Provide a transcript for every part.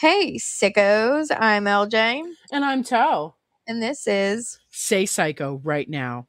Hey, sickos. I'm LJ. And I'm Toe. And this is Say Psycho right now.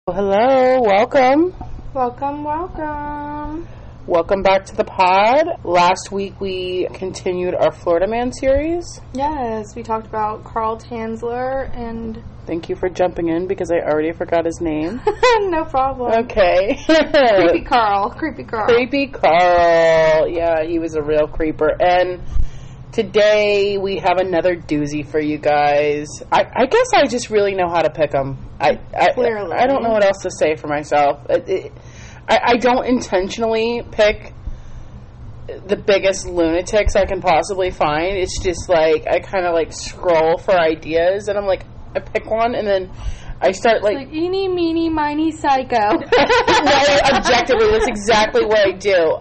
Hello, welcome. Welcome back to the pod. Last week we continued our Florida Man series. Yes, we talked about Carl Tanzler and... Thank you for jumping in because I already forgot his name. No problem. Okay. Creepy Carl. Yeah, he was a real creeper. And today we have another doozy for you guys. I guess I just really know how to pick them. Clearly. I don't know what else to say for myself. I don't intentionally pick the biggest lunatics I can possibly find. It's just like I kind of like scroll for ideas, and I'm like, I pick one, and then I start like eeny, meeny, miny, psycho. Right, objectively, that's exactly what I do.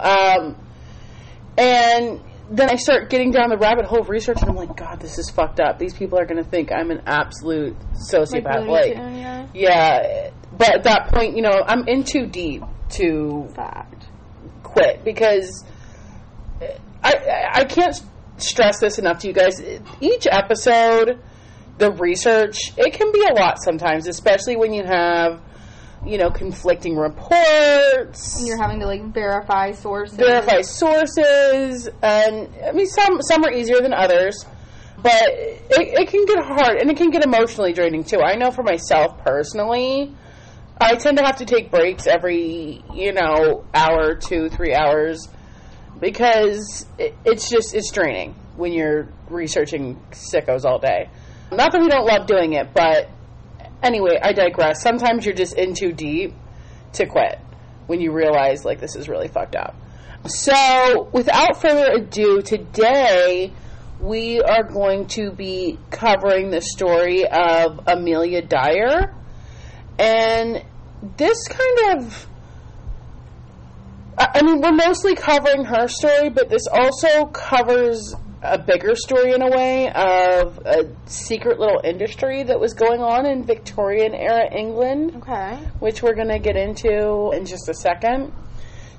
And then I start getting down the rabbit hole of research, and I'm like, God, this is fucked up. These people are going to think I'm an absolute sociopath. Yeah. But at that point, you know, I'm in too deep to quit, because I can't stress this enough to you guys. Each episode, the research, it can be a lot sometimes, especially when you have, you know, conflicting reports. And you're having to, like, verify sources. And, I mean, some are easier than others, but it can get hard, and it can get emotionally draining, too. I know for myself, personally, I tend to have to take breaks every, you know, hour, 2-3 hours, because it's draining when you're researching sickos all day. Not that we don't love doing it, but anyway, I digress. Sometimes you're just in too deep to quit when you realize, like, this is really fucked up. So, without further ado, today we are going to be covering the story of Amelia Dyer. And this kind of... I mean, we're mostly covering her story, but this also covers a bigger story in a way of a secret little industry that was going on in Victorian era England. Okay. Which we're going to get into in just a second.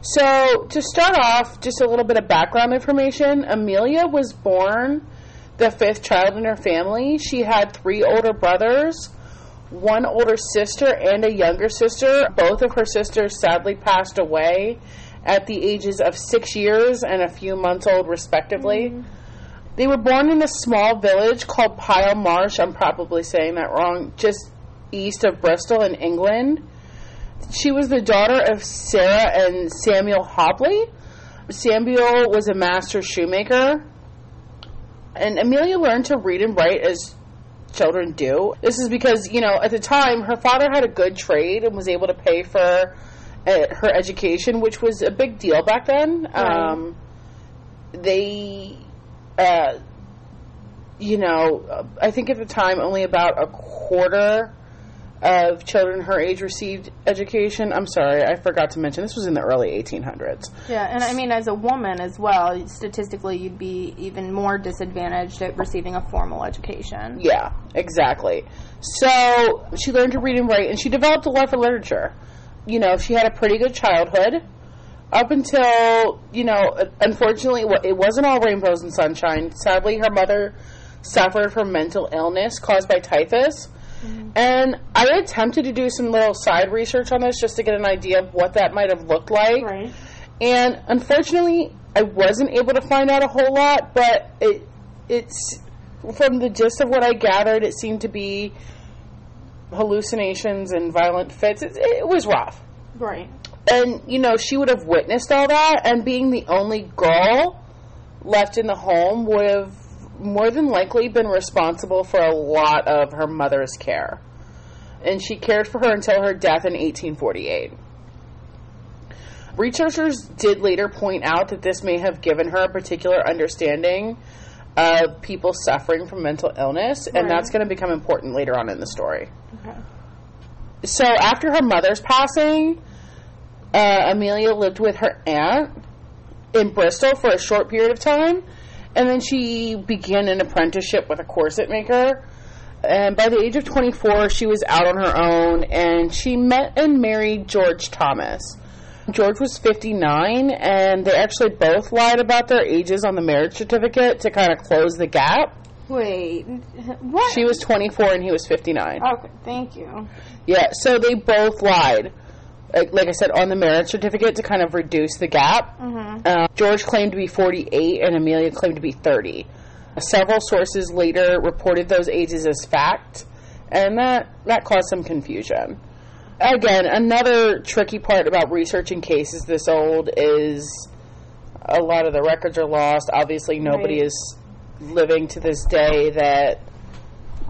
So, to start off, just a little bit of background information. Amelia was born the 5th child in her family. She had 3 older brothers, 1 older sister, and a younger sister. Both of her sisters sadly passed away at the ages of 6 years and a few months old, respectively. Mm. They were born in a small village called Pile Marsh, I'm probably saying that wrong, just east of Bristol in England. She was the daughter of Sarah and Samuel Hobley. Samuel was a master shoemaker, and Amelia learned to read and write as children do. This is because, you know, at the time, her father had a good trade and was able to pay for her education, which was a big deal back then. Right. You know, I think at the time only about a quarter of children her age received education. I'm sorry, I forgot to mention, this was in the early 1800s. Yeah, and I mean, as a woman as well, statistically, you'd be even more disadvantaged at receiving a formal education. Yeah, exactly. So she learned to read and write, and she developed a love for literature. You know, she had a pretty good childhood up until, you know, unfortunately, it wasn't all rainbows and sunshine. Sadly, her mother suffered from mental illness caused by typhus. And I attempted to do some little side research on this just to get an idea of what that might have looked like. Right. And unfortunately, I wasn't able to find out a whole lot, but it's from the gist of what I gathered, it seemed to be hallucinations and violent fits. It was rough. Right. And, you know, she would have witnessed all that, and being the only girl left in the home would have more than likely been responsible for a lot of her mother's care. And she cared for her until her death in 1848. Researchers did later point out that this may have given her a particular understanding of people suffering from mental illness, and that's going to become important later on in the story. Okay. So after her mother's passing, Amelia lived with her aunt in Bristol for a short period of time. And then she began an apprenticeship with a corset maker. And by the age of 24, she was out on her own, and she met and married George Thomas. George was 59, and they actually both lied about their ages on the marriage certificate to kind of close the gap. Wait, what? She was 24 and he was 59. Okay, thank you. Yeah, so they both lied. Like I said, on the marriage certificate to kind of reduce the gap. George claimed to be 48 and Amelia claimed to be 30. Several sources later reported those ages as fact, and that caused some confusion. Again, another tricky part about researching cases this old is a lot of the records are lost. Obviously, nobody is living to this day that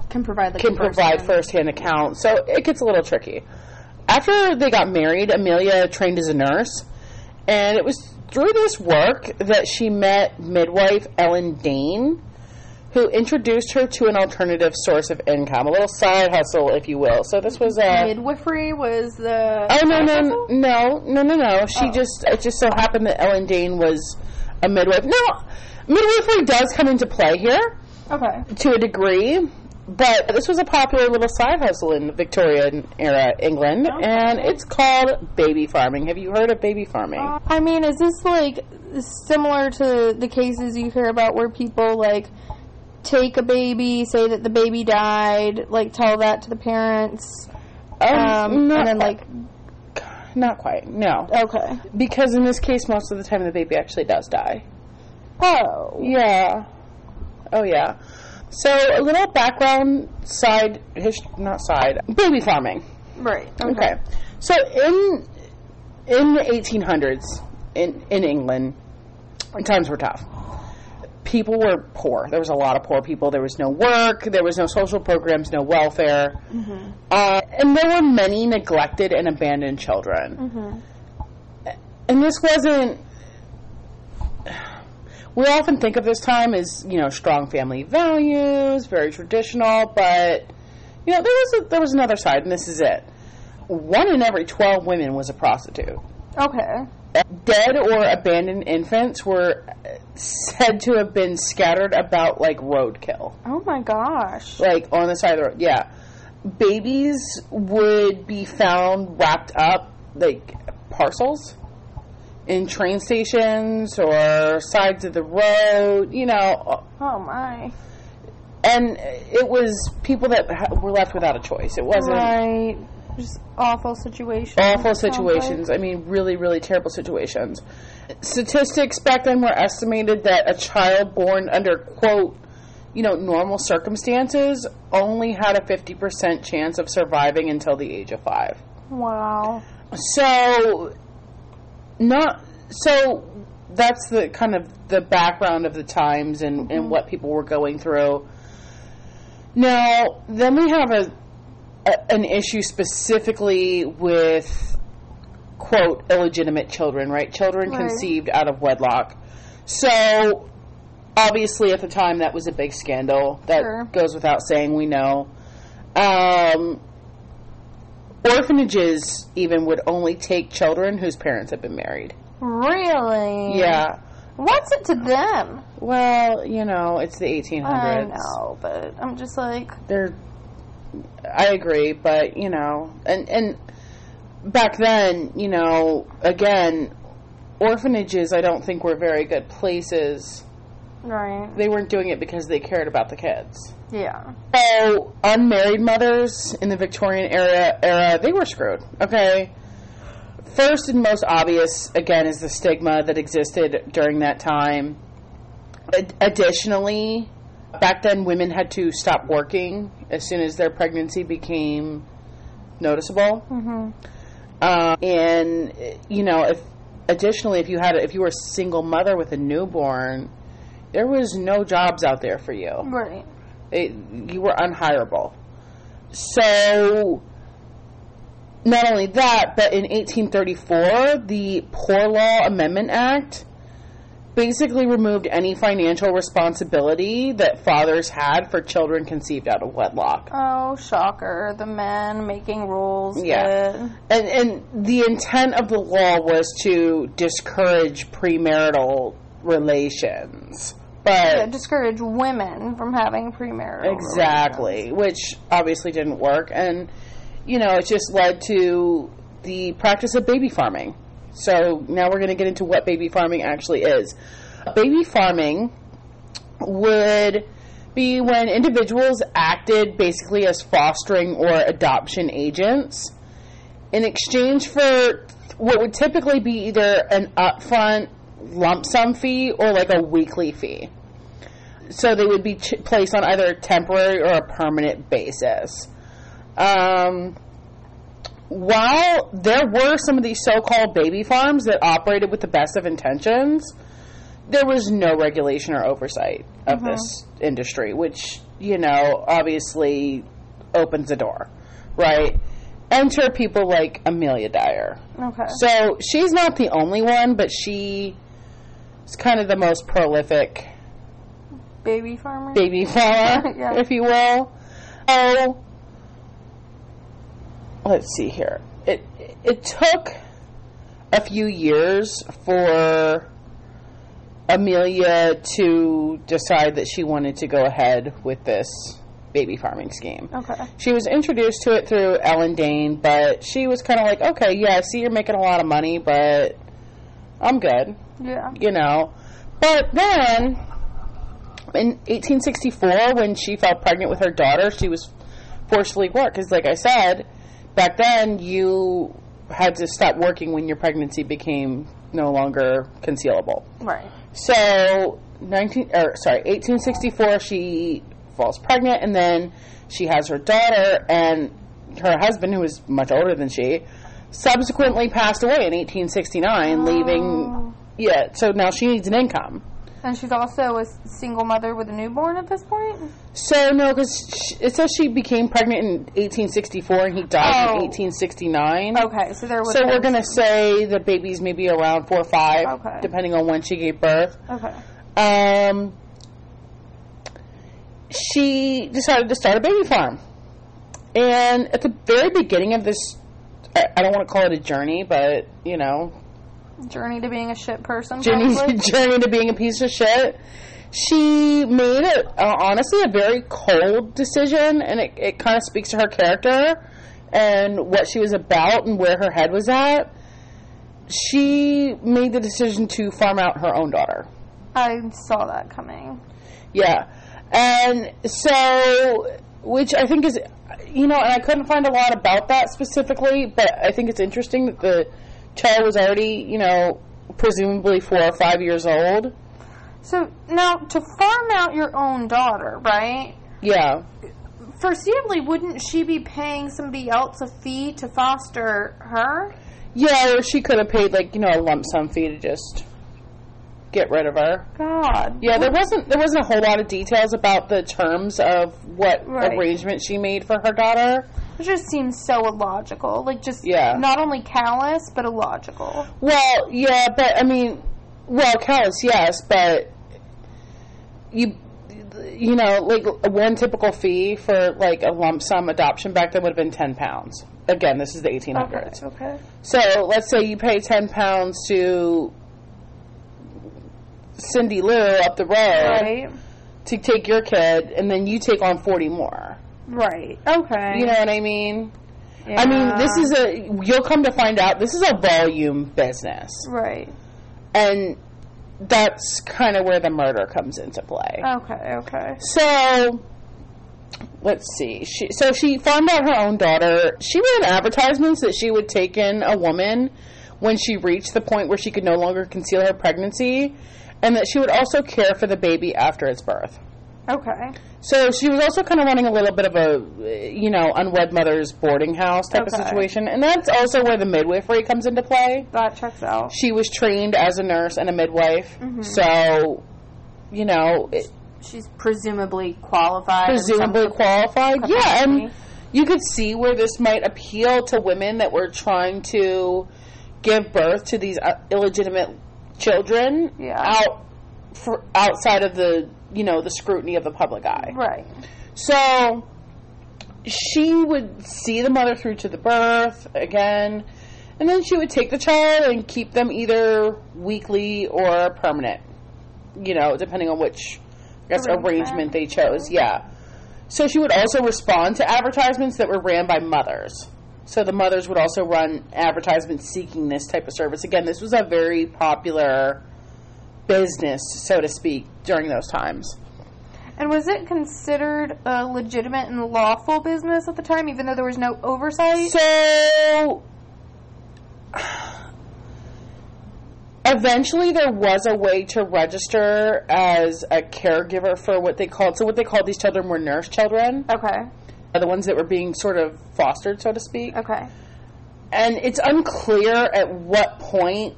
Can provide first-hand account, so it gets a little tricky. After they got married, Amelia trained as a nurse, and it was through this work that she met midwife Ellen Dane, who introduced her to an alternative source of income, a little side hustle, if you will. So this was midwifery was the... Oh, no. It just so happened that Ellen Dane was a midwife. No, midwifery does come into play here. Okay. To a degree. But this was a popular little side hustle in Victorian era England, and it's called baby farming. Have you heard of baby farming? I mean, is this like similar to the cases you hear about where people like take a baby, say that the baby died, like tell that to the parents, and then like... Not quite, no. Okay. Because in this case, most of the time the baby actually does die. Oh. Yeah. Oh, yeah. So, a little background baby farming. Right. Okay. So, in the 1800s, in England, times were tough. People were poor. There was a lot of poor people. There was no work. There was no social programs, no welfare. Mm-hmm. And there were many neglected and abandoned children. Mm-hmm. And this wasn't... We often think of this time as, you know, strong family values, very traditional, but, you know, there was another side, and this is it. 1 in every 12 women was a prostitute. Okay. Dead or abandoned infants were said to have been scattered about like roadkill. Oh my gosh. Like on the side of the road, yeah. Babies would be found wrapped up like parcels in train stations or sides of the road, you know. Oh my. And it was people that were left without a choice. It wasn't... Right. Just awful situations. Awful situations. Like. I mean, really, really terrible situations. Statistics back then were estimated that a child born under, quote, you know, normal circumstances only had a 50% chance of surviving until the age of 5. Wow. So that's the kind of the background of the times and what people were going through. Now, then we have an issue specifically with, quote, illegitimate children, right? Children conceived out of wedlock. So, obviously at the time that was a big scandal. That goes without saying, we know. Orphanages even would only take children whose parents have been married. Really? Yeah. What's it to them? Well, you know, it's the 1800s. I know, but I'm just like... I agree, but, you know, and back then, you know, again, orphanages I don't think were very good places. Right. They weren't doing it because they cared about the kids. Yeah. So, unmarried mothers in the Victorian era, they were screwed, okay? First and most obvious, again, is the stigma that existed during that time. Additionally, back then women had to stop working as soon as their pregnancy became noticeable. Mm-hmm. And, you know, if you were a single mother with a newborn, there was no jobs out there for you. Right. You were unhireable. So, not only that, but in 1834, the Poor Law Amendment Act basically removed any financial responsibility that fathers had for children conceived out of wedlock. Oh, shocker. The men making rules. Yeah. And the intent of the law was to discourage premarital relations. But yeah, discourage women from having premarital exactly, relations. Which obviously didn't work. And, you know, it just led to the practice of baby farming. So now we're going to get into what baby farming actually is. Baby farming would be when individuals acted basically as fostering or adoption agents in exchange for what would typically be either an upfront lump sum fee or like a weekly fee. So they would be placed on either a temporary or a permanent basis. While there were some of these so-called baby farms that operated with the best of intentions, there was no regulation or oversight of this industry, which, you know, obviously opens the door, right? Enter people like Amelia Dyer. Okay. So she's not the only one, but she is kind of the most prolific baby farmer, yeah. If you will. So let's see here. It took a few years for Amelia to decide that she wanted to go ahead with this baby farming scheme. Okay. She was introduced to it through Ellen Dane, but she was kind of like, okay, yeah, I see you're making a lot of money, but I'm good. Yeah. You know. But then, in 1864, when she fell pregnant with her daughter, she was forcefully worked. Because, like I said, back then, you had to stop working when your pregnancy became no longer concealable. Right. So, 1864, she falls pregnant, and then she has her daughter, and her husband, who was much older than she, subsequently passed away in 1869, leaving... Yeah, so now she needs an income. And she's also a single mother with a newborn at this point? So, no, because it says she became pregnant in 1864 and he died in 1869. Okay, so there was... So we're going to say the baby's maybe around 4 or 5, depending on when she gave birth. Okay. She decided to start a baby farm. And at the very beginning of this, I don't want to call it a journey, but, you know... Journey to being a shit person, Journey to being a piece of shit. She made, honestly, a very cold decision, and it kind of speaks to her character and what she was about and where her head was at. She made the decision to farm out her own daughter. I saw that coming. Yeah. And so, which I think is, you know, and I couldn't find a lot about that specifically, but I think it's interesting that the child was already, you know, presumably 4 or 5 years old. So, now, to farm out your own daughter, right? Yeah. Foreseeably, wouldn't she be paying somebody else a fee to foster her? Yeah, or she could have paid, like, you know, a lump sum fee to just get rid of her. God. Yeah, there wasn't a whole lot of details about the terms of what arrangement she made for her daughter. It just seems so illogical. Like, just not only callous, but illogical. Well, yeah, but, I mean, callous, yes, but you know, like, one typical fee for, like, a lump sum adoption back then would have been £10. Again, this is the 1800s. Okay. So let's say you pay £10 to Cindy Lou up the road Right. to take your kid, and then you take on 40 more. Right. Okay. You know what I mean? Yeah. I mean, you'll come to find out, this is a volume business. Right. And that's kind of where the murder comes into play. Okay. So, let's see. She farmed out her own daughter. She ran advertisements that she would take in a woman when she reached the point where she could no longer conceal her pregnancy, and that she would also care for the baby after its birth. Okay. So she was also kind of running a little bit of a, unwed mother's boarding house type of situation. And that's also where the midwifery comes into play. That checks out. She was trained as a nurse and a midwife. Mm-hmm. So, she's presumably qualified. Yeah, and you could see where this might appeal to women that were trying to give birth to these illegitimate children outside of the the scrutiny of the public eye. Right. So she would see the mother through to the birth again, and then she would take the child and keep them either weekly or permanent, depending on which, arrangement they chose. Yeah. So she would also respond to advertisements that were ran by mothers. So the mothers would also run advertisements seeking this type of service. Again, this was a very popular business, so to speak, during those times. And was it considered a legitimate and lawful business at the time, even though there was no oversight? So, eventually there was a way to register as a caregiver for what they called these children were nurse children. Okay. The ones that were being sort of fostered, so to speak. Okay. And it's unclear at what point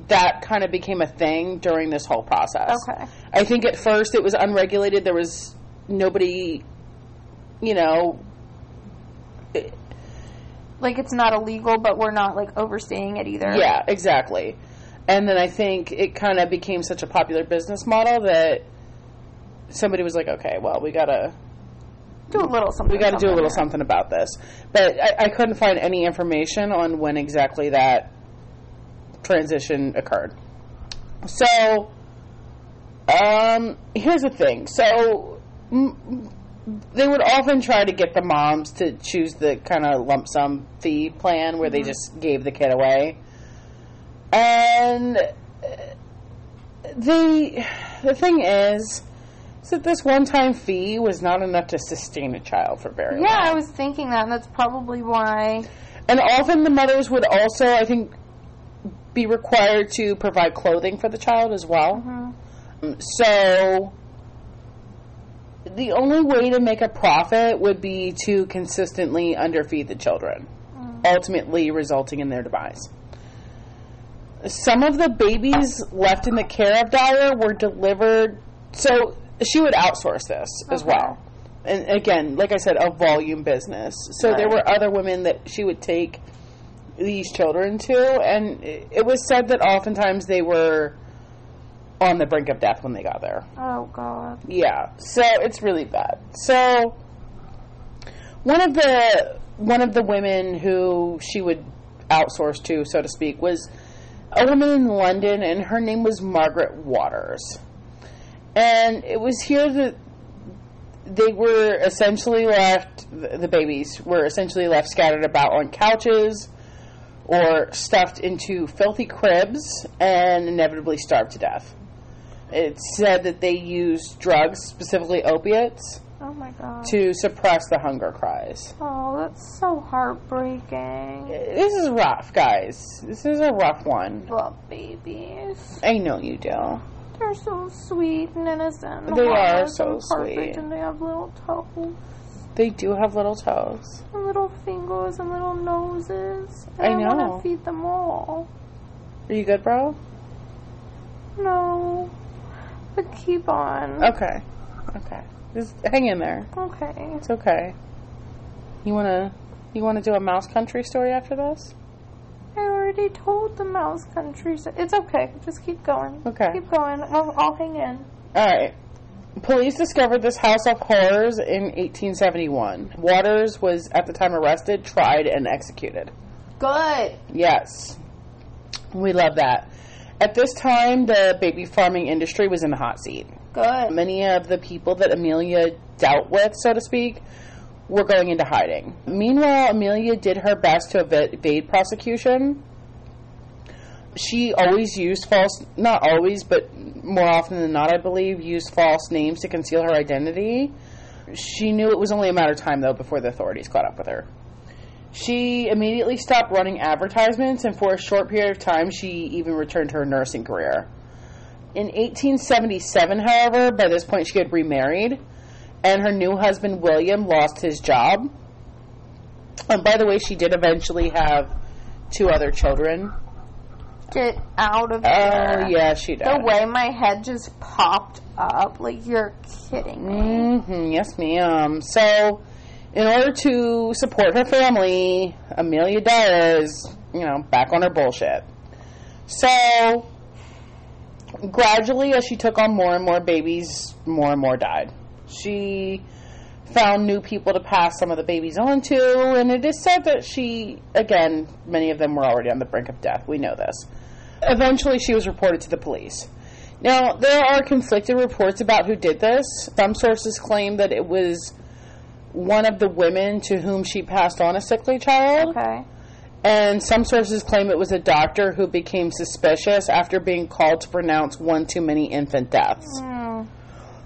that kind of became a thing during this whole process. Okay. I think at first it was unregulated. There was nobody, like it's not illegal, but we're not like overseeing it either. Yeah, exactly. And then I think it kind of became such a popular business model that somebody was like, okay, well, we gotta do a little something. We gotta do a little something about this. But I couldn't find any information on when exactly that transition occurred. So, here's the thing. So, they would often try to get the moms to choose the kind of lump sum fee plan where they just gave the kid away. And the thing is that this one-time fee was not enough to sustain a child for very long. Yeah, I was thinking that, and that's probably why. And often the mothers would also, I think, be required to provide clothing for the child as well. Mm-hmm. So the only way to make a profit would be to consistently underfeed the children, ultimately resulting in their demise. Some of the babies left in the care of Dyer were delivered, so she would outsource this as well. And again, like I said, a volume business. So there were other women that she would take these children to, and it was said that oftentimes they were on the brink of death when they got there. Oh, God. Yeah, so it's really bad. So one of the women who she would outsource to, so to speak, was a woman in London, and her name was Margaret Waters. And it was here that they were essentially left, the babies were essentially left scattered about on couches or stuffed into filthy cribs and inevitably starved to death. It's said that they used drugs, specifically opiates, oh my God, to suppress the hunger cries. Oh, that's so heartbreaking. This is rough, guys. This is a rough one. Love babies. I know you do. They're so sweet and innocent. They are so sweet. And they have little toes. They do have little toes. And little fingers and little noses. And I know. I want to feed them all. Are you good, bro? No. But keep on. Okay. Just hang in there. Okay. It's okay. You wanna do a mouse country story after this? I already told the mouse country. So it's okay. Just keep going. Okay. Keep going. I'll hang in. Alright. Police discovered this house of horrors in 1871. Waters was, at the time, arrested, tried, and executed. Good. Yes. We love that. At this time, the baby farming industry was in the hot seat. Good. Many of the people that Amelia dealt with, so to speak, were going into hiding. Meanwhile, Amelia did her best to evade prosecution. She always used not always, but more often than not, I believe, used false names to conceal her identity. She knew it was only a matter of time, though, before the authorities caught up with her. She immediately stopped running advertisements, and for a short period of time, she even returned to her nursing career. In 1877, however, by this point she had remarried, and her new husband, William, lost his job. And by the way, she did eventually have 2 other children. Get out of here. Oh, yeah, she did. The way my head just popped up, like, you're kidding me. Mm-hmm, yes, ma'am. So, in order to support her family, Amelia Dyer is, back on her bullshit. So, gradually, as she took on more and more babies, more and more died. She found new people to pass some of the babies on to, and it is said that many of them were already on the brink of death. We know this. Eventually, she was reported to the police. Now, there are conflicted reports about who did this. Some sources claim that it was one of the women to whom she passed on a sickly child. Okay. And some sources claim it was a doctor who became suspicious after being called to pronounce one too many infant deaths.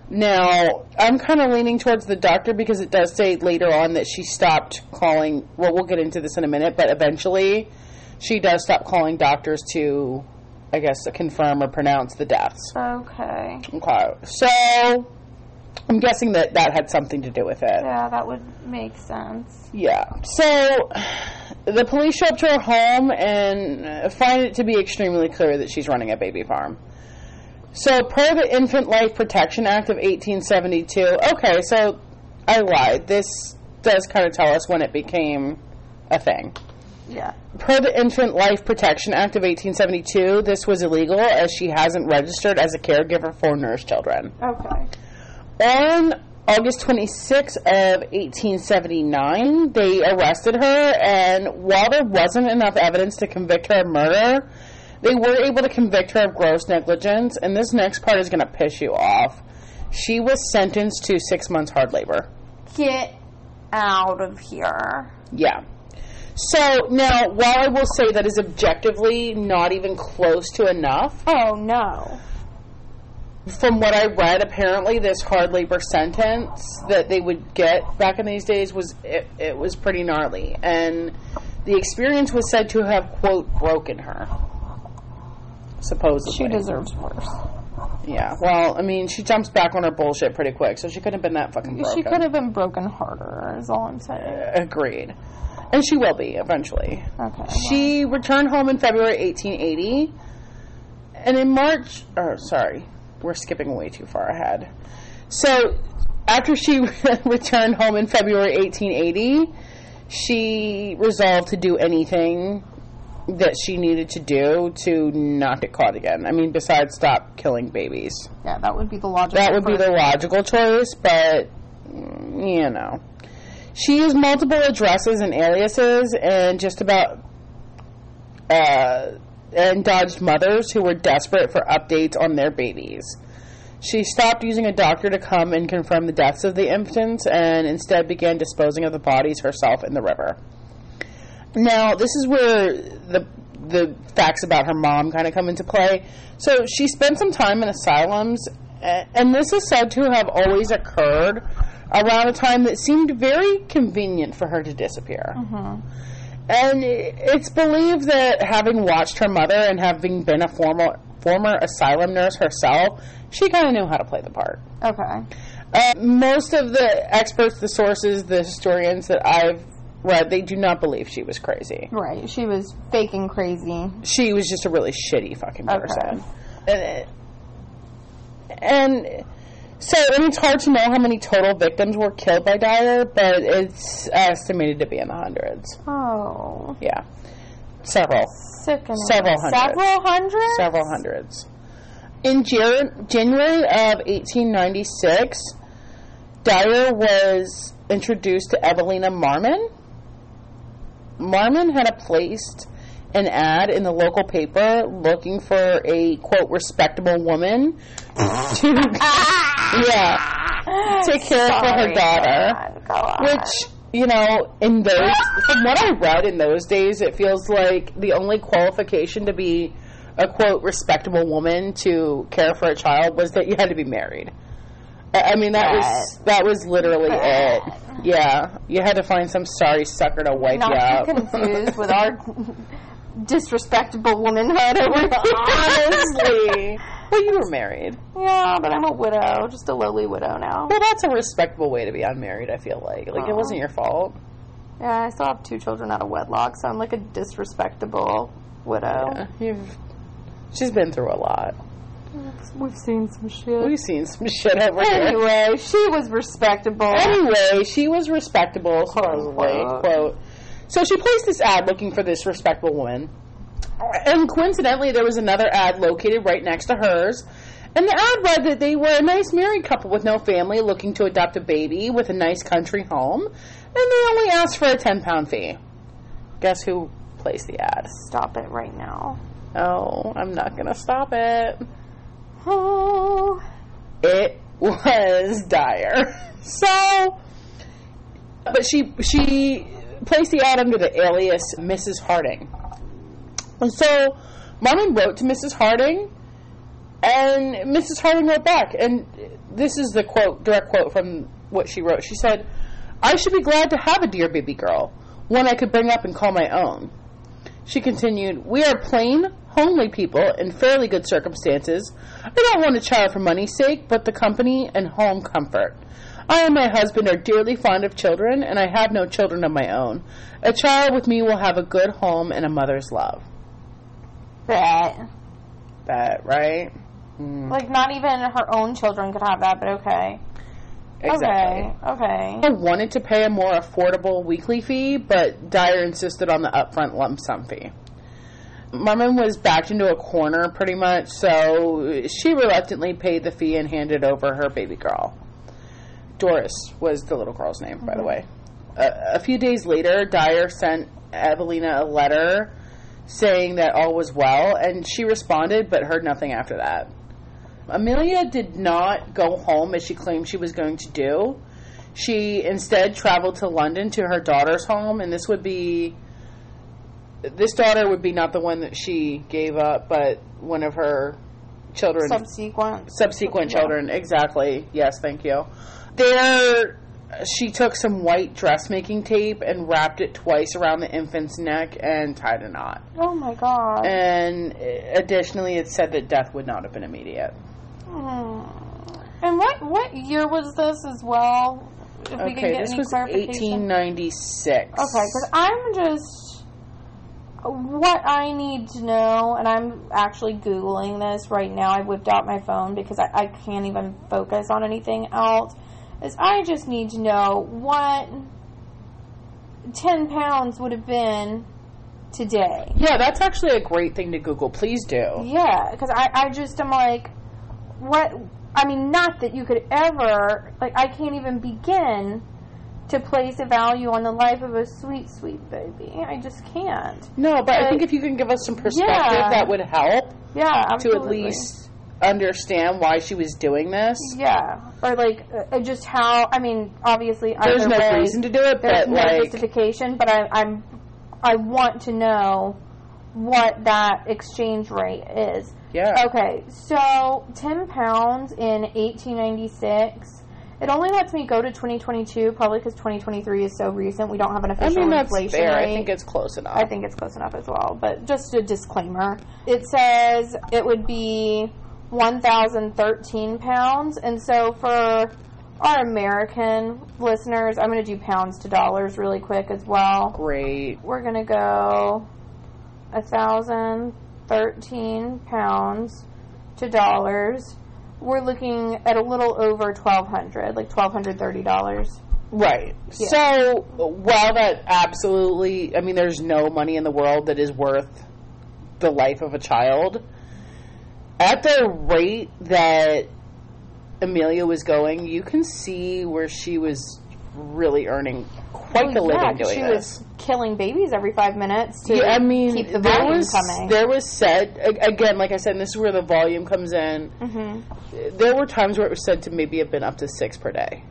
Now, I'm kind of leaning towards the doctor because it does say later on that she stopped calling, well, we'll get into this in a minute, but eventually she does stop calling doctors to, I guess, confirm or pronounce the deaths. Okay. Okay. So, I'm guessing that had something to do with it. Yeah, that would make sense. Yeah. So, the police show up to her home and find it to be extremely clear that she's running a baby farm. So, per the Infant Life Protection Act of 1872, okay, so I lied. This does kind of tell us when it became a thing. Yeah. Per the Infant Life Protection Act of 1872, this was illegal as she hasn't registered as a caregiver for nurse children. Okay. On August 26 of 1879, they arrested her, and while there wasn't enough evidence to convict her of murder, they were able to convict her of gross negligence, and this next part is going to piss you off. She was sentenced to 6 months hard labor. Get out of here. Yeah. So, now, while I will say that is objectively not even close to enough... Oh, no. From what I read, apparently this hard labor sentence that they would get back in these days was pretty gnarly. And the experience was said to have, quote, broken her. Supposedly. She deserves worse. Yeah, well, I mean, she jumps back on her bullshit pretty quick, so she couldn't have been that fucking broken. She could have been broken harder, is all I'm saying. Agreed. And she will be, eventually. Okay. She returned home in February 1880. And in March... we're skipping way too far ahead. So, after she returned home in February 1880, she resolved to do anything that she needed to do to not get caught again. I mean, besides stop killing babies. Yeah, that would be the logical That would be the logical choice, but, She used multiple addresses and aliases and just about... and dodged mothers who were desperate for updates on their babies. She stopped using a doctor to come and confirm the deaths of the infants and instead began disposing of the bodies herself in the river. Now, this is where the facts about her mom kind of come into play. So, she spent some time in asylums, and this is said to have always occurred around a time that seemed very convenient for her to disappear. Mm-hmm. And it's believed that having watched her mother and having been a former asylum nurse herself, she kind of knew how to play the part. Okay. Most of the experts, the sources, the historians that I've read, they do not believe she was crazy. Right. She was faking crazy. She was just a really shitty fucking person. Okay. And so, it's hard to know how many total victims were killed by Dyer, but it's estimated to be in the hundreds. Oh. Yeah. Several. Sickening. Several hundred. Several hundred? Several hundreds. In January of 1896, Dyer was introduced to Evelina Marmon. Marmon had placed an ad in the local paper looking for a, quote, respectable woman to take care for her daughter. Which, you know, from what I read in those days, it feels like the only qualification to be a, quote, respectable woman to care for a child was that you had to be married. I mean, that was literally it. Yeah. You had to find some sorry sucker to wipe you up. Not confused with our disrespectable womanhood over here. Honestly. Well, you were married. Yeah, but I'm a widow. Just a lowly widow now. Well, that's a respectable way to be unmarried, I feel like. Like, it wasn't your fault. Yeah, I still have 2 children out of wedlock, so I'm like a disrespectable widow. Yeah, she's been through a lot. We've seen some shit. We've seen some shit over here. Anyway, she was respectable. Supposedly, quote. So she placed this ad looking for this respectable woman. And coincidentally, there was another ad located right next to hers. And the ad read that they were a nice married couple with no family looking to adopt a baby with a nice country home. And they only asked for a £10 fee. Guess who placed the ad? Stop it right now. Oh, I'm not going to stop it. Oh. It was Dyer. So, but she placed the ad under the alias Mrs. Harding. And so, Marmon wrote to Mrs. Harding, and Mrs. Harding wrote back. And this is the quote, direct quote from what she wrote. She said, "I should be glad to have a dear baby girl, one I could bring up and call my own." She continued, "We are plain, homely people in fairly good circumstances. I don't want a child for money's sake, but the company and home comfort. I and my husband are dearly fond of children, and I have no children of my own. A child with me will have a good home and a mother's love." Bet, right? Like, not even her own children could have that, but okay. Exactly. Okay. I wanted to pay a more affordable weekly fee, but Dyer insisted on the upfront lump sum fee. Marmon was backed into a corner, pretty much, so she reluctantly paid the fee and handed over her baby girl. Doris was the little girl's name, by the way. A few days later, Dyer sent Evelina a letter saying that all was well, and she responded, but heard nothing after that. Amelia did not go home as she claimed she was going to do. She instead traveled to London to her daughter's home, and this daughter would be not the one that she gave up, but one of her children. Subsequent children, exactly. Yes, thank you. There, she took some white dressmaking tape and wrapped it twice around the infant's neck and tied a knot. Oh my God. And additionally, it said that death would not have been immediate. And what year was this as well? If we can get this any was 1896. Okay, because I'm just... What I need to know, and I'm actually Googling this right now. I whipped out my phone because I can't even focus on anything else. Is I just need to know what 10 pounds would have been today. Yeah, that's actually a great thing to Google. Please do. Yeah, because I just am like, what? I mean, not that you could ever, like, I can't even begin to place a value on the life of a sweet, sweet baby. I just can't. No, but I think if you can give us some perspective, that would help. Yeah, absolutely. To at least understand why she was doing this. Yeah. Or, like, just how, I mean, obviously, there's no reason to do it, there's but, no justification, but I want to know what that exchange rate is. Yeah. Okay, so 10 pounds in 1896. It only lets me go to 2022, probably because 2023 is so recent. We don't have an official inflation rate. I think it's close enough. I think it's close enough as well. But just a disclaimer. It says it would be 1,013 pounds. And so for our American listeners, I'm going to do pounds to dollars really quick as well. Great. We're going to go 1,013 pounds to dollars. We're looking at a little over $1,200, like $1,230. Right. Yeah. So, while that absolutely, I mean, there's no money in the world that is worth the life of a child, at the rate that Amelia was going, you can see where she was really earning quite the living doing she this. Was killing babies every 5 minutes to keep the there volume was, coming. There was said, again, like I said, and this is where the volume comes in. Mm-hmm. There were times where it was said to maybe have been up to 6 per day.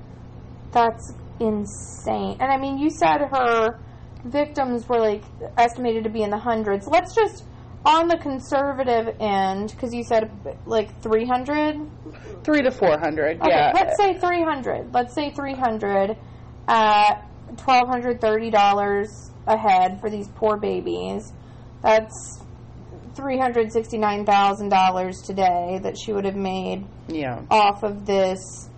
That's insane. And I mean, you said her victims were like estimated to be in the hundreds. Let's just, on the conservative end, because you said like 300? 300 to 400, okay, yeah. Let's say 300. Let's say 300 at $1,230 a head for these poor babies. That's $369,000 today that she would have made off of this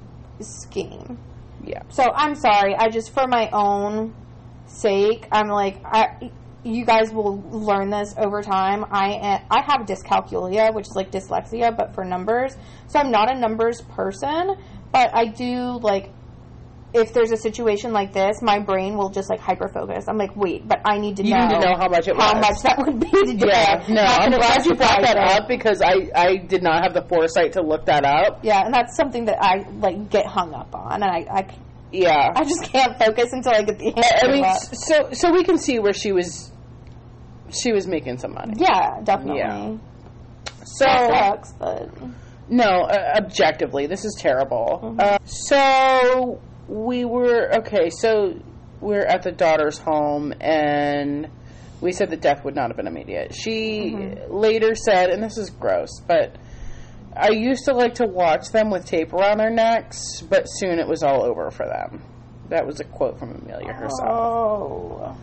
scheme. Yeah. So I'm sorry. I just, for my own sake, I'm like, you guys will learn this over time. I have dyscalculia, which is like dyslexia, but for numbers. So I'm not a numbers person, but I do, like, if there's a situation like this, my brain will just, like, hyper-focus. I'm like, wait, but I need to know. You need to know how much it was. How much that would be to do. Yeah, no, I'm glad you brought that up because I did not have the foresight to look that up. Yeah, and that's something that I, like, get hung up on, and I just can't focus until I get the answer. I mean, so we can see where she was making some money. Yeah, definitely. Yeah. So that sucks, but no, objectively, this is terrible. Mm-hmm. So we're at the daughter's home, and we said the death would not have been immediate. She later said, and this is gross, but I used to like to watch them with tape around their necks, but soon it was all over for them. That was a quote from Amelia herself. Oh.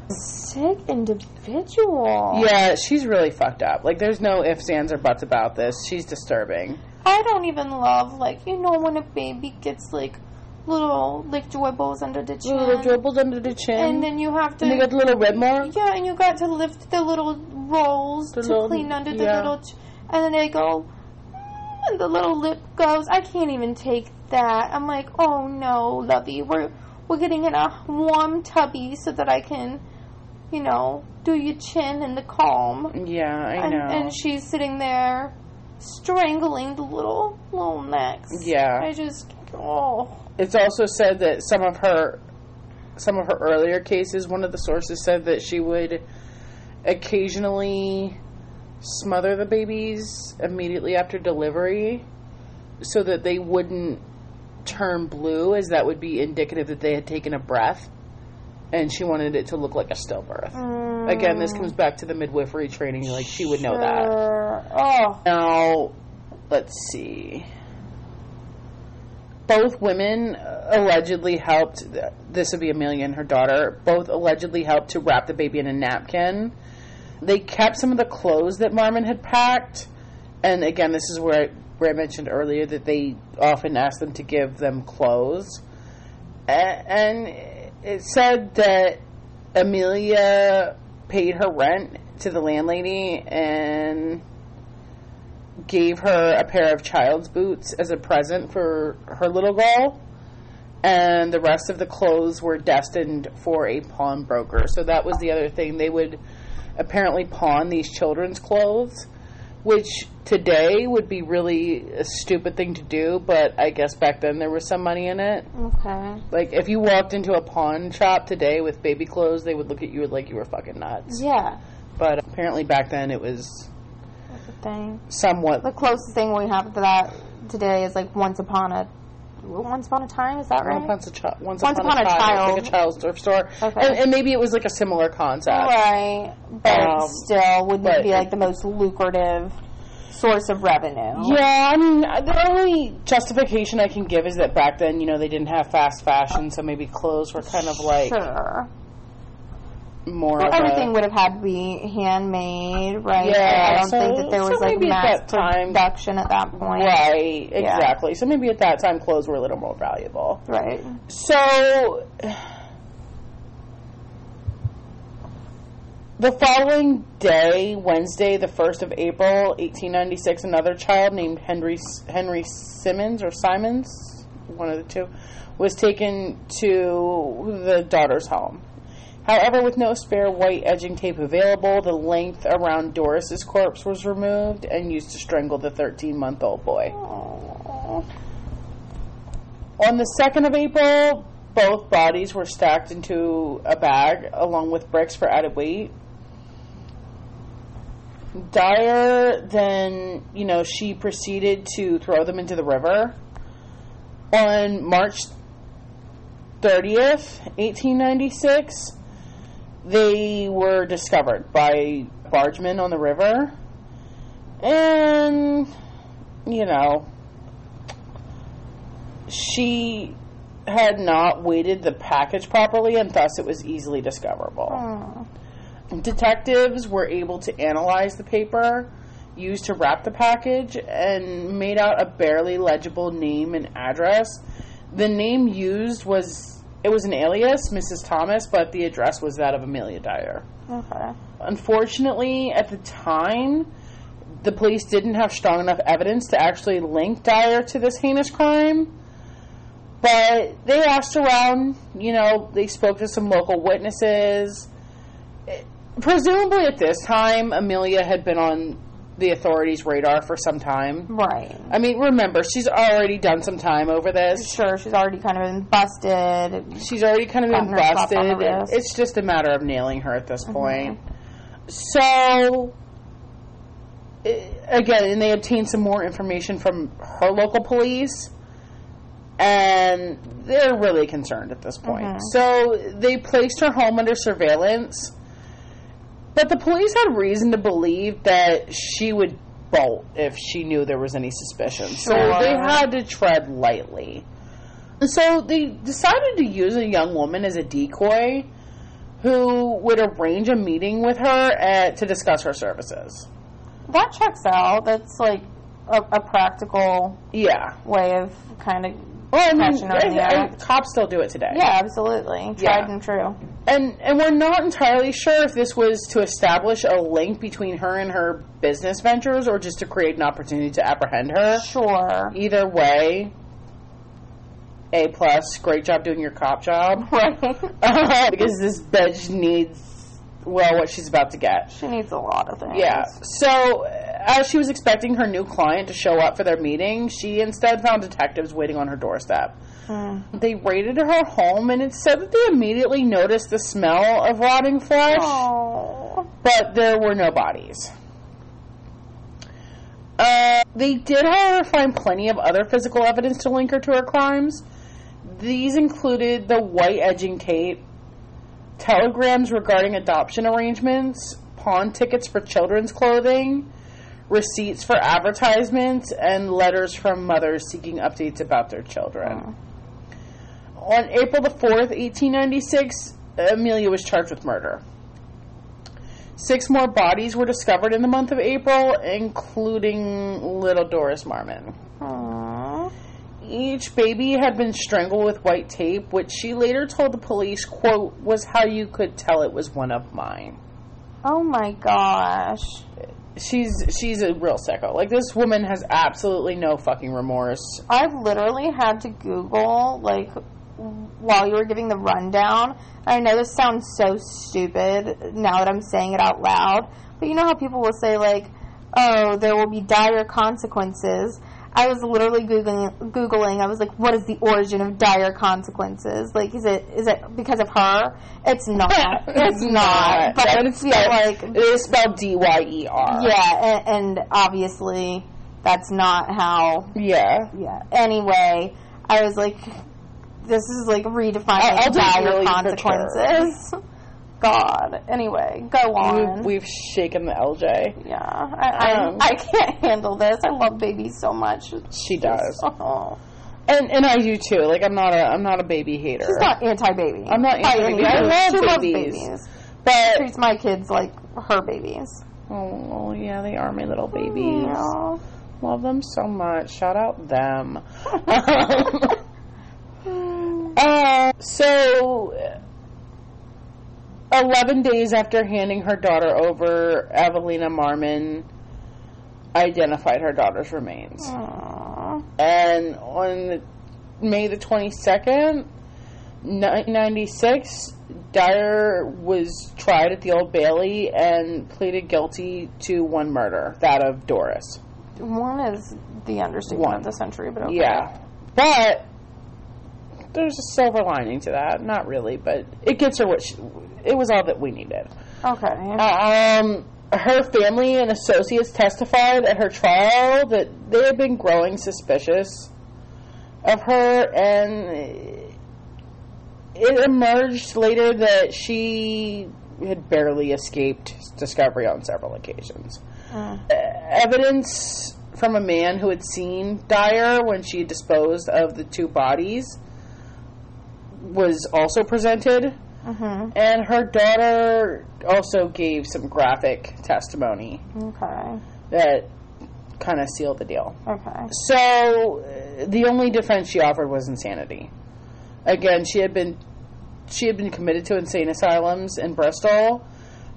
Sick individual. Yeah, she's really fucked up. Like, there's no ifs, ands, or buts about this. She's disturbing. I don't even love, like, you know, when a baby gets, like, little, like, dribbles under the chin. Little dribbles under the chin. And then you have to... And you got the little rib mark? Yeah, and you got to lift the little rolls to clean under the little... and then they go... and the little lip goes. I can't even take that. I'm like, oh, no, lovey. We're getting in a warm tubby so that I can... you know, do your chin in the comb. Yeah, I know. And she's sitting there strangling the little necks. Yeah. I just, oh. It's also said that some of her earlier cases, one of the sources said that she would occasionally smother the babies immediately after delivery so that they wouldn't turn blue, as that would be indicative that they had taken a breath. And she wanted it to look like a stillbirth. Again, this comes back to the midwifery training. Like, she would know that. Oh. Now, let's see. Both women allegedly helped, this would be Amelia and her daughter, both allegedly helped to wrap the baby in a napkin. They kept some of the clothes that Marmon had packed. And again, this is where I mentioned earlier that they often asked them to give them clothes. And it said that Amelia paid her rent to the landlady and gave her a pair of child's boots as a present for her little girl, and the rest of the clothes were destined for a pawnbroker. So that was the other thing. They would apparently pawn these children's clothes, which today would be really a stupid thing to do, but I guess back then there was some money in it. Okay. Like, if you walked into a pawn shop today with baby clothes, they would look at you like you were fucking nuts. Yeah. But apparently back then it was thing. Somewhat. The closest thing we have to that today is like Once Upon a Time, is that right? Once upon a Child. Like a child's thrift store. Okay. And maybe it was like a similar concept. Right. But still wouldn't be like the most lucrative source of revenue. Yeah, I mean, the only justification I can give is that back then, they didn't have fast fashion, so maybe clothes were kind of like... Sure. More everything would have had to be handmade, right? Yeah, I don't think that there was like mass production at that point. Right, exactly. Yeah. So maybe at that time clothes were a little more valuable. Right. So the following day, Wednesday, the 1st of April, 1896, another child named Henry Simmons or Simons, one of the two, was taken to the daughter's home. However, with no spare white edging tape available, the length around Doris's corpse was removed and used to strangle the 13-month-old boy. Aww. On the 2nd of April, both bodies were stacked into a bag along with bricks for added weight. Dyer then, she proceeded to throw them into the river. On March 30th, 1896, they were discovered by bargemen on the river. And, she had not weighted the package properly, and thus it was easily discoverable. Aww. Detectives were able to analyze the paper used to wrap the package and made out a barely legible name and address. The name used was an alias, Mrs. Thomas, but the address was that of Amelia Dyer. Okay. Unfortunately, at the time, the police didn't have strong enough evidence to actually link Dyer to this heinous crime. But they asked around, they spoke to some local witnesses. Presumably at this time, Amelia had been on the authorities' radar for some time. Right. I mean, remember, she's already done some time over this. Sure, she's already kind of been busted. She's already kind of been busted. It's just a matter of nailing her at this point. So, again, and they obtained some more information from her local police. And they're really concerned at this point. So they placed her home under surveillance. But the police had reason to believe that she would bolt if she knew there was any suspicion. Sure. So they had to tread lightly. So they decided to use a young woman as a decoy who would arrange a meeting with her to discuss her services. That checks out. That's like a practical way of kind of... Well, I mean, cops still do it today. Yeah, absolutely. Tried and true. And we're not entirely sure if this was to establish a link between her and her business ventures or just to create an opportunity to apprehend her. Sure. Either way, A+, great job doing your cop job. Right. Because this bitch needs, what she's about to get. She needs a lot of things. Yeah. So, as she was expecting her new client to show up for their meeting, she instead found detectives waiting on her doorstep. They raided her home, and it said that they immediately noticed the smell of rotting flesh, but there were no bodies. They did, however, find plenty of other physical evidence to link her to her crimes. These included the white edging tape, telegrams regarding adoption arrangements, pawn tickets for children's clothing, receipts for advertisements, and letters from mothers seeking updates about their children. On April the 4th, 1896, Amelia was charged with murder. 6 more bodies were discovered in the month of April, including little Doris Marmon. Aww. Each baby had been strangled with white tape, which she later told the police, quote, was how you could tell it was one of mine. Oh my gosh. She's a real sicko. Like, this woman has absolutely no fucking remorse. I've literally had to Google, like, while you were giving the rundown. I know this sounds so stupid now that I'm saying it out loud, but you know how people will say, like, oh, there will be dire consequences. I was literally Googling, I was like, what is the origin of dire consequences? Like, is it because of her? It's not. It's not. But I feel like... It is spelled D-Y-E-R. Yeah, and obviously, that's not how... Yeah. Yeah. Anyway, I was like, this is like redefining dire consequences. God. Anyway, go on. We've shaken the LJ. Yeah. I can't handle this. I love babies so much. She does. And I do too. Like, I'm not a baby hater. She's not anti-baby. I'm not anti-baby. I love babies. But she treats my kids like her babies. Oh, yeah, they are my little babies. Yeah. Love them so much. Shout out them. So 11 days after handing her daughter over, Evelina Marmon identified her daughter's remains. Aww. And on May the 22nd, 1996, Dyer was tried at the Old Bailey and pleaded guilty to one murder, that of Doris. One is the understatement of the century, but okay. Yeah. But there's a silver lining to that. Not really, but it gets her it was all that we needed. Okay. Her family and associates testified at her trial that they had been growing suspicious of her, and it emerged later that she had barely escaped discovery on several occasions. Evidence from a man who had seen Dyer when she disposed of the two bodies was also presented. And her daughter also gave some graphic testimony. Okay. That kind of sealed the deal. Okay. So, the only defense she offered was insanity. Again, she had been committed to insane asylums in Bristol.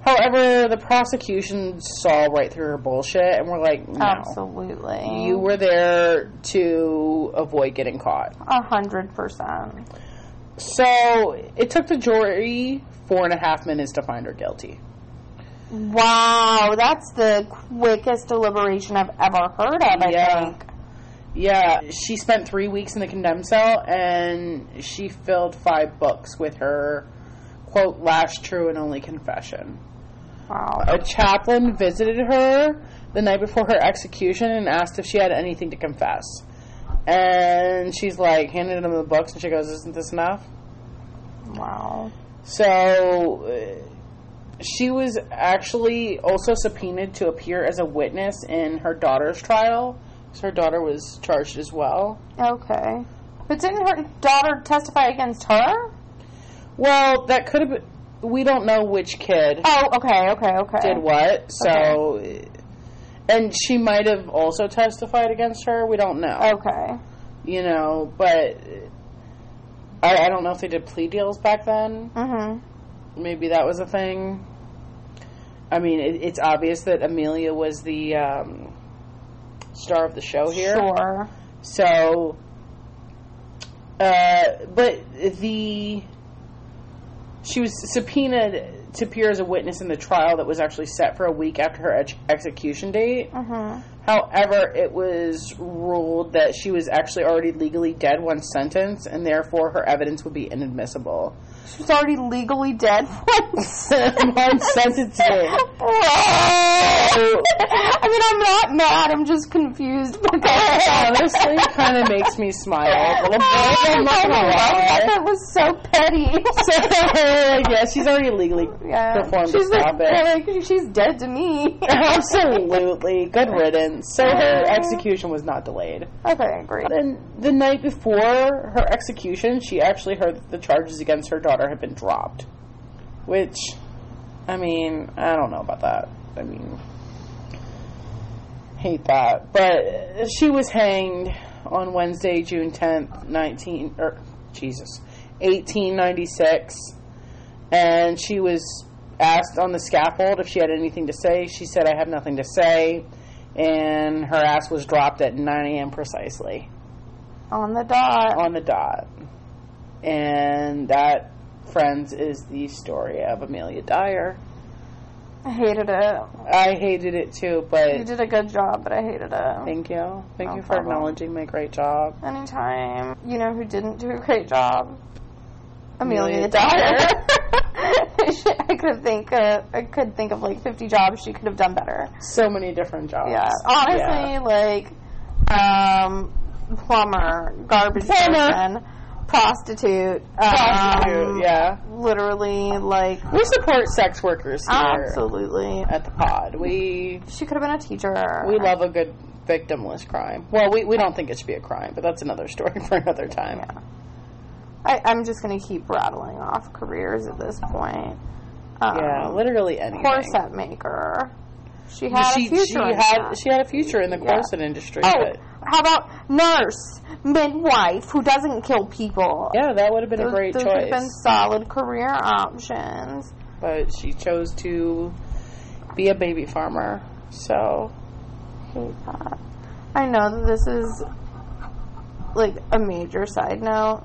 However, the prosecution saw right through her bullshit and were like, no. Absolutely. You were there to avoid getting caught. 100%. So, it took the jury 4.5 minutes to find her guilty. Wow, that's the quickest deliberation I've ever heard of, I think. Yeah, she spent 3 weeks in the condemned cell, and she filled 5 books with her, quote, last true and only confession. Wow. A chaplain visited her the night before her execution and asked if she had anything to confess. And she's like, handed him the books, and she goes, isn't this enough? Wow. So, she was actually also subpoenaed to appear as a witness in her daughter's trial. So her daughter was charged as well. Okay. But didn't her daughter testify against her? Well, that could have been... We don't know which kid... Oh, okay. ...did what, so... Okay. And she might have also testified against her. We don't know. Okay. You know, but... I don't know if they did plea deals back then. Maybe that was a thing. I mean, it's obvious that Amelia was the star of the show here. Sure. So, but she was subpoenaed to appear as a witness in the trial that was actually set for a week after her execution date. However, it was ruled that she was actually already legally dead once sentenced, and therefore her evidence would be inadmissible. She was already legally dead once sentencing. I mean, I'm not mad. I'm just confused. Honestly, kind of makes me smile a little bit. I'm not gonna lie. That was so petty. Yeah, she's already legally performed the stop it. She's dead to me. Absolutely. Good riddance. So her execution was not delayed. Okay, great. Then the night before her execution, she actually heard that the charges against her daughter had been dropped. Which, I mean, I don't know about that. I mean, hate that. But she was hanged on Wednesday, June 10th, 1896. And she was asked on the scaffold if she had anything to say. She said, I have nothing to say. And her ass was dropped at 9 a.m. precisely. On the dot. On the dot. And that, friends, is the story of Amelia Dyer. I hated it. I hated it too, but... You did a good job, but I hated it. Thank you. Thank you for acknowledging my great job. Anytime. You know who didn't do a great job? Amelia Dyer. I could think of like 50 jobs she could have done better. So many different jobs. Yeah. Honestly, like, plumber, garbage person, prostitute, yeah. Literally, like... We support sex workers here. Absolutely. At the pod. She could have been a teacher. We love a good victimless crime. Well, we don't think it should be a crime, but that's another story for another time. Yeah. I'm just going to keep rattling off careers at this point. Yeah, literally anything. Corset maker. She had a future. She had a future in the corset industry. Oh, but how about nurse, midwife, who doesn't kill people? Yeah, that would have been a great choice. Those would have been solid career options. But she chose to be a baby farmer. So, hate that. I know that this is like a major side note,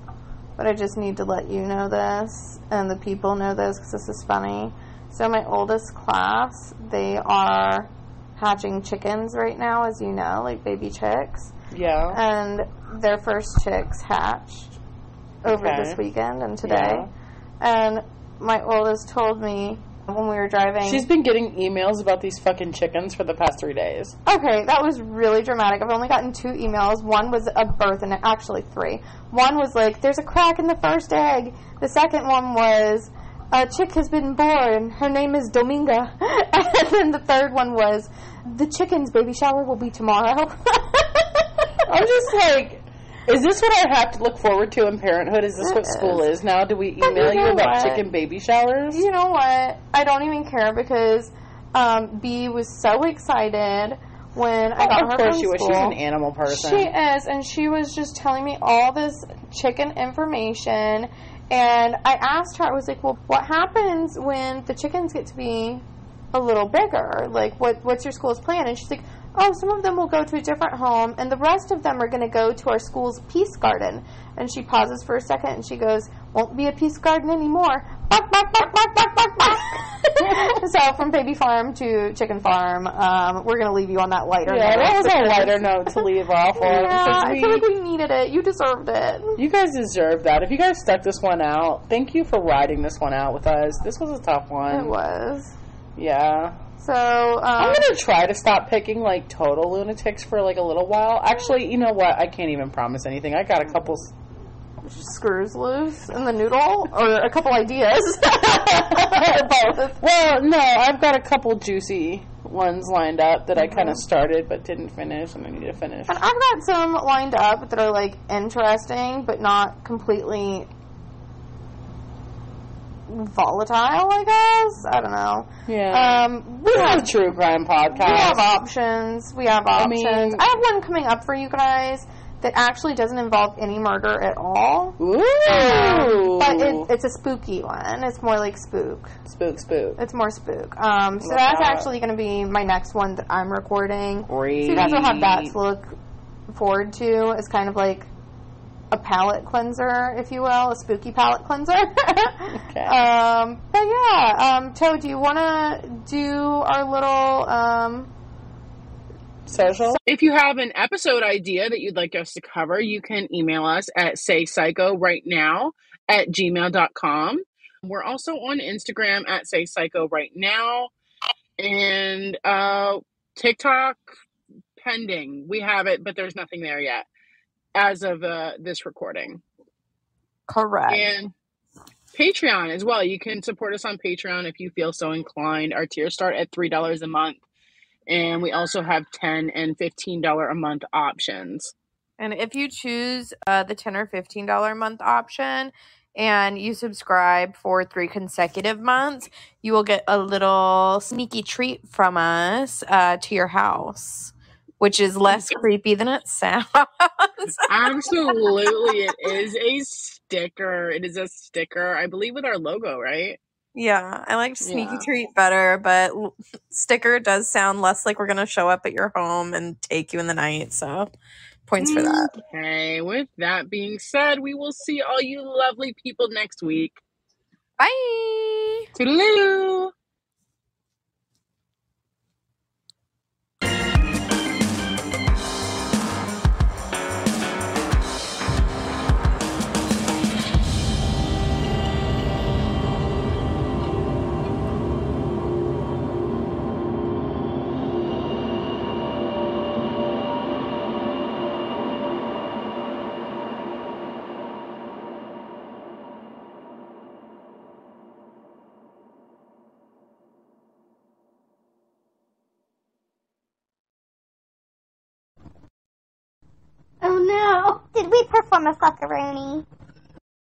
but I just need to let you know this, and the people know this, because this is funny. So my oldest class, they are hatching chickens right now, as you know, like baby chicks. Yeah. And their first chicks hatched over this weekend and today. Yeah. And my oldest told me when we were driving. She's been getting emails about these fucking chickens for the past 3 days. Okay, that was really dramatic. I've only gotten 2 emails. One was a birth, and actually 3. One was like, there's a crack in the first egg. The second one was, a chick has been born. Her name is Dominga. And then the third one was, the chicken's baby shower will be tomorrow. I'm just like, is this what I have to look forward to in parenthood? Is this what school is now? Do we email you about chicken baby showers? You know what? I don't even care, because B was so excited when I got her from school. Of course she was. She's an animal person. She is, and she was just telling me all this chicken information. And I asked her, I was like, well, what happens when the chickens get to be a little bigger? Like, what's your school's plan? And she's like, oh, some of them will go to a different home, and the rest of them are going to go to our school's peace garden. And she pauses for a second, and she goes, won't be a peace garden anymore. Bark, bark, bark, bark, bark, bark, bark. So from baby farm to chicken farm, we're going to leave you on that lighter note. Yeah, that was a lighter note to leave off on. Yeah, I feel like we needed it. You deserved it. You guys deserve that. If you guys stuck this one out, thank you for riding this one out with us. This was a tough one. It was. Yeah. So, I'm going to try to stop picking, like, total lunatics for, like, a little while. Actually, you know what? I can't even promise anything. I got a couple screws loose in the noodle, or a couple ideas. Both. Well, no, I've got a couple juicy ones lined up that I kind of started but didn't finish, and I need to finish. And I've got some lined up that are, like, interesting, but not completely volatile, I guess. I don't know. Yeah. We have a true crime podcast. We have options. I have one coming up for you guys that actually doesn't involve any murder at all. Ooh. But it's a spooky one. It's more like spook. Spook. It's more spook. So that's actually going to be my next one that I'm recording. Great. So you guys will have that to look forward to. It's kind of like a palate cleanser, if you will, a spooky palate cleanser. Okay. But yeah, Toad, do you want to do our little social? If you have an episode idea that you'd like us to cover, you can email us at saypsychorightnow@gmail.com. We're also on Instagram at saypsychorightnow, and TikTok pending. We have it, but there's nothing there yet as of this recording. Correct. And Patreon as well. You can support us on Patreon if you feel so inclined. Our tiers start at $3 a month. And we also have $10 and $15 a month options. And if you choose the $10 or $15 a month option and you subscribe for 3 consecutive months, you will get a little sneaky treat from us to your house, which is less creepy than it sounds. Absolutely. It is a sticker. It is a sticker, I believe, with our logo, right? Yeah, I like sneaky treat better, but sticker does sound less like we're going to show up at your home and take you in the night, so points for that. Okay, with that being said, we will see all you lovely people next week. Bye! Toodaloo! Oh no! Did we perform a fuckaroni?